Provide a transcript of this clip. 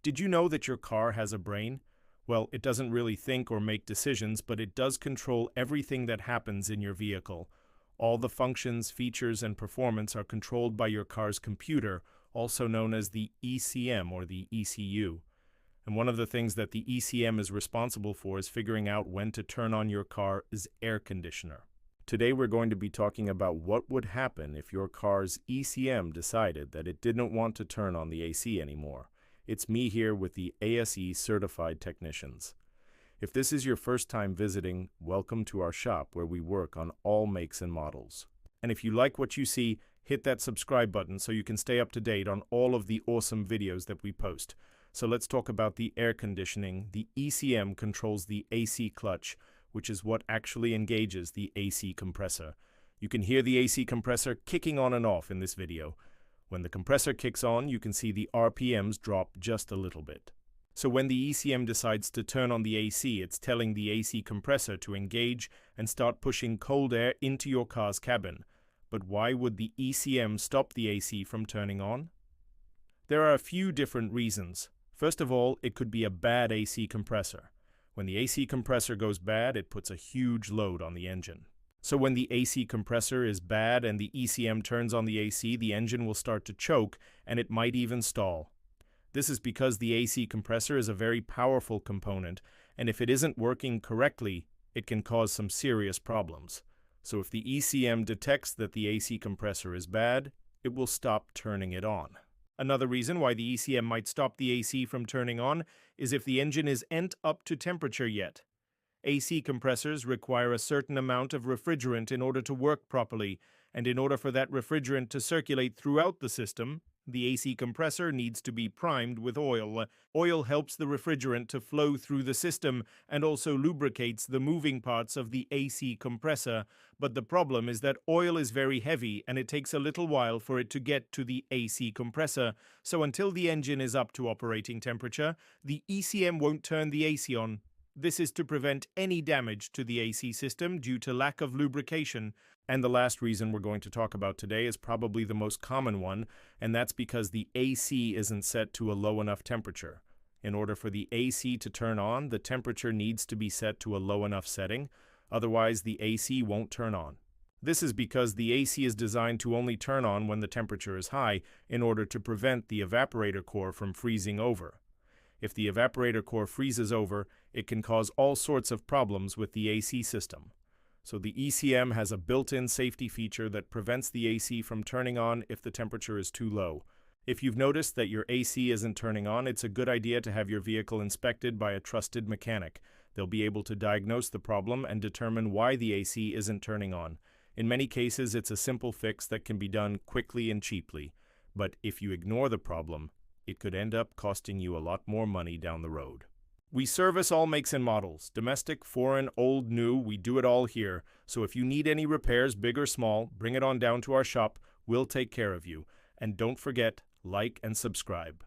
Did you know that your car has a brain? Well, it doesn't really think or make decisions, but it does control everything that happens in your vehicle. All the functions, features, and performance are controlled by your car's computer, also known as the ECM or the ECU. And one of the things that the ECM is responsible for is figuring out when to turn on your car's air conditioner. Today we're going to be talking about what would happen if your car's ECM decided that it didn't want to turn on the AC anymore. It's me here with the ASE certified technicians. If this is your first time visiting, welcome to our shop where we work on all makes and models. And if you like what you see, hit that subscribe button so you can stay up to date on all of the awesome videos that we post. So let's talk about the air conditioning. The ECM controls the AC clutch, which is what actually engages the AC compressor. You can hear the AC compressor kicking on and off in this video. When the compressor kicks on, you can see the RPMs drop just a little bit. So when the ECM decides to turn on the AC, it's telling the AC compressor to engage and start pushing cold air into your car's cabin. But why would the ECM stop the AC from turning on? There are a few different reasons. First of all, it could be a bad AC compressor. When the AC compressor goes bad, it puts a huge load on the engine. So when the AC compressor is bad and the ECM turns on the AC, the engine will start to choke and it might even stall. This is because the AC compressor is a very powerful component, and if it isn't working correctly, it can cause some serious problems. So if the ECM detects that the AC compressor is bad, it will stop turning it on. Another reason why the ECM might stop the AC from turning on is if the engine isn't up to temperature yet. AC compressors require a certain amount of refrigerant in order to work properly, and in order for that refrigerant to circulate throughout the system, the AC compressor needs to be primed with oil. Oil helps the refrigerant to flow through the system and also lubricates the moving parts of the AC compressor. But the problem is that oil is very heavy and it takes a little while for it to get to the AC compressor. So until the engine is up to operating temperature, the ECM won't turn the AC on. This is to prevent any damage to the AC system due to lack of lubrication. And the last reason we're going to talk about today is probably the most common one, and that's because the AC isn't set to a low enough temperature. In order for the AC to turn on, the temperature needs to be set to a low enough setting, otherwise the AC won't turn on. This is because the AC is designed to only turn on when the temperature is high in order to prevent the evaporator core from freezing over. If the evaporator core freezes over, it can cause all sorts of problems with the AC system. So the ECM has a built-in safety feature that prevents the AC from turning on if the temperature is too low. If you've noticed that your AC isn't turning on, it's a good idea to have your vehicle inspected by a trusted mechanic. They'll be able to diagnose the problem and determine why the AC isn't turning on. In many cases, it's a simple fix that can be done quickly and cheaply. But if you ignore the problem, it could end up costing you a lot more money down the road. We service all makes and models, domestic, foreign, old, new, we do it all here. So if you need any repairs, big or small, bring it on down to our shop, we'll take care of you. And don't forget, like and subscribe.